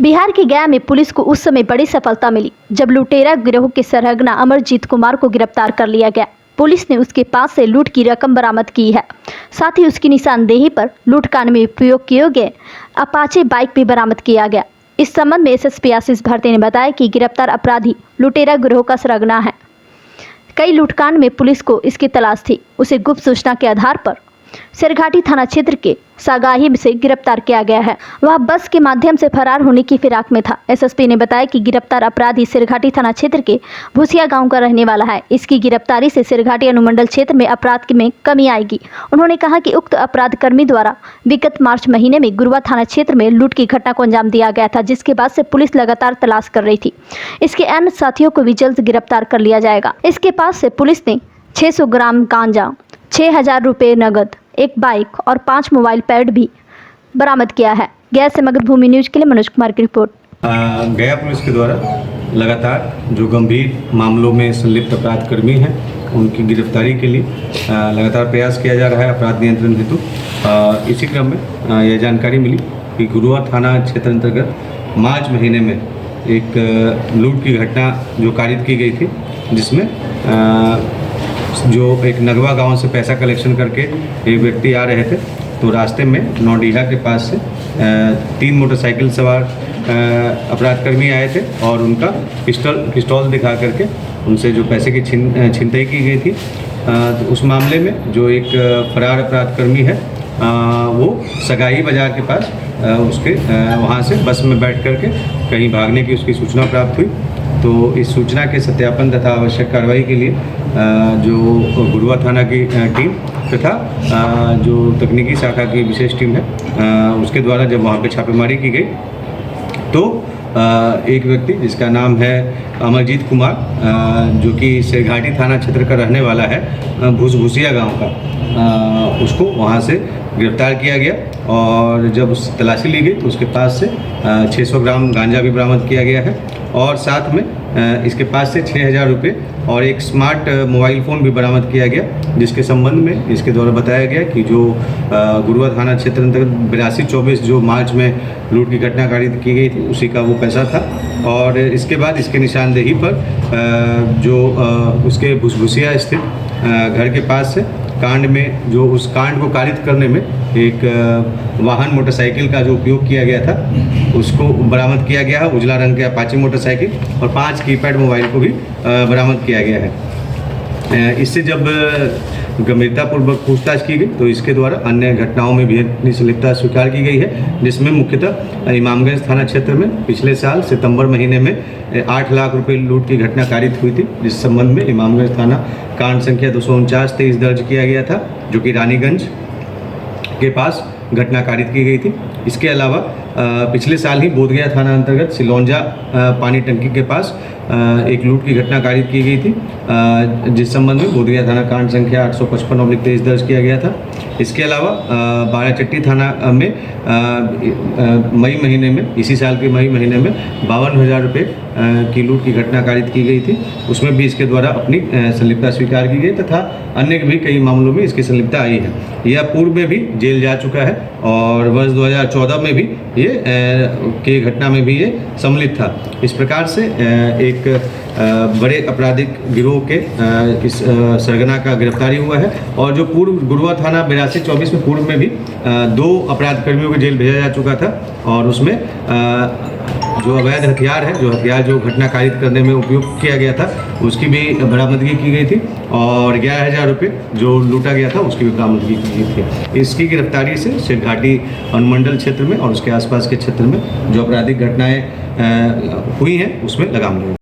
बिहार के गया में पुलिस को उस समय बड़ी सफलता मिली जब लुटेरा गिरोह के सरगना अमरजीत कुमार को गिरफ्तार कर लिया गया। पुलिस ने उसके पास से लूट की रकम बरामद की है। साथ ही उसकी निशानदेही पर लूटकांड में उपयोग किए गए अपाचे बाइक भी बरामद किया गया। इस संबंध में एसएसपी आशीष भारती ने बताया कि गिरफ्तार अपराधी लुटेरा गिरोह का सरगना है। कई लूटकांड में पुलिस को इसकी तलाश थी। उसे गुप्त सूचना के आधार पर सिरघाटी थाना क्षेत्र के सागाही से गिरफ्तार किया गया है। वह बस के माध्यम से फरार होने की फिराक में था। एसएसपी ने बताया कि गिरफ्तार अपराधी सिरघाटी थाना क्षेत्र के भूसिया गांव का रहने वाला है। इसकी गिरफ्तारी से सिरघाटी अनुमंडल क्षेत्र में अपराध में कमी आएगी। उन्होंने कहा कि उक्त अपराध कर्मी द्वारा विगत मार्च महीने में गुरुआ थाना क्षेत्र में लूट की घटना को अंजाम दिया गया था, जिसके बाद से पुलिस लगातार तलाश कर रही थी। इसके अन्य साथियों को भी जल्द गिरफ्तार कर लिया जाएगा। इसके पास से पुलिस ने 600 ग्राम गांजा, 6000 रुपये नगद, एक बाइक और 5 मोबाइल पैड भी बरामद किया है। गया से मगध भूमि न्यूज के लिए मनोज कुमार की रिपोर्ट। गया पुलिस के द्वारा लगातार जो गंभीर मामलों में संलिप्त अपराध कर्मी हैं उनकी गिरफ्तारी के लिए लगातार प्रयास किया जा रहा है अपराध नियंत्रण हेतु। इसी क्रम में यह जानकारी मिली कि गुरुआ थाना क्षेत्र अंतर्गत मार्च महीने में एक लूट की घटना जो कारित की गई थी, जिसमें जो एक नगवा गांव से पैसा कलेक्शन करके एक व्यक्ति आ रहे थे, तो रास्ते में नौडीहा के पास से 3 मोटरसाइकिल सवार अपराधकर्मी आए थे और उनका पिस्तौल दिखा करके उनसे जो पैसे की छिनतई की गई थी। तो उस मामले में जो एक फरार अपराधकर्मी है वो सगाई बाजार के पास उसके वहाँ से बस में बैठ करके कहीं भागने की उसकी सूचना प्राप्त हुई। तो इस सूचना के सत्यापन तथा आवश्यक कार्रवाई के लिए जो गुरुआ थाना की टीम तथा जो तकनीकी शाखा की विशेष टीम है उसके द्वारा जब वहाँ पे छापेमारी की गई तो एक व्यक्ति जिसका नाम है अमरजीत कुमार, जो कि सिरघाटी थाना क्षेत्र का रहने वाला है, भूसिया गांव का, उसको वहां से गिरफ्तार किया गया और जब उस तलाशी ली गई तो उसके पास से 600 ग्राम गांजा भी बरामद किया गया है और साथ में इसके पास से 6000 रुपये और एक स्मार्ट मोबाइल फ़ोन भी बरामद किया गया, जिसके संबंध में इसके द्वारा बताया गया कि जो गुरुआ थाना क्षेत्र अंतर्गत 8224 जो मार्च में लूट की घटना कारित की गई थी उसी का वो पैसा था। और इसके बाद इसके निशानदेही पर जो उसके भूसिया स्थित घर के पास से कांड में जो उस कांड को कारित करने में एक वाहन मोटरसाइकिल का जो उपयोग किया गया था उसको बरामद किया गया है, उजला रंग के अपाचे मोटरसाइकिल, और 5 कीपैड मोबाइल को भी बरामद किया गया है। इससे जब गंभीरतापूर्वक पूछताछ की गई तो इसके द्वारा अन्य घटनाओं में भी अपनी संलिप्तता स्वीकार की गई है, जिसमेम मुख्यतः इमामगंज थाना क्षेत्र में पिछले साल सितंबर महीने में 8 लाख रुपए लूट की घटना कारित हुई थी, जिस संबंध में इमामगंज थाना कांड संख्या 249-23 दर्ज किया गया था, जो कि रानीगंज के पास घटना कारित की गई थी। इसके अलावा पिछले साल ही बोधगया थाना अंतर्गत सिलौंजा पानी टंकी के पास एक लूट की घटना कारित की गई थी, जिस संबंध में बोधगया थाना कांड संख्या 855/23 दर्ज किया गया था। इसके अलावा बाराचट्टी थाना में मई महीने में, इसी साल के मई महीने में 52,000 रुपये की लूट की घटना कारित की गई थी। उसमें भी इसके द्वारा अपनी संलिप्तता स्वीकार की गई तथा अन्य भी कई मामलों में इसकी संलिप्तता आई है। यह पूर्व में भी जेल जा चुका है और वर्ष 2014 में भी ये के घटना में भी ये सम्मिलित था। इस प्रकार से एक बड़े आपराधिक गिरोह के इस सरगना का गिरफ्तारी हुआ है और जो पूर्व गुरुआ थाना 8224 में पूर्व में भी 2 अपराध कर्मियों को जेल भेजा जा चुका था और उसमें जो अवैध हथियार है, जो हथियार जो घटना कारित करने में उपयोग किया गया था उसकी भी बरामदगी की गई थी और 11,000 रुपये जो लूटा गया था उसकी भी बरामदगी की गई थी। इसकी गिरफ्तारी से सिरघाटी अनुमंडल क्षेत्र में और उसके आसपास के क्षेत्र में जो आपराधिक घटनाएं हुई हैं उसमें लगाम लगी।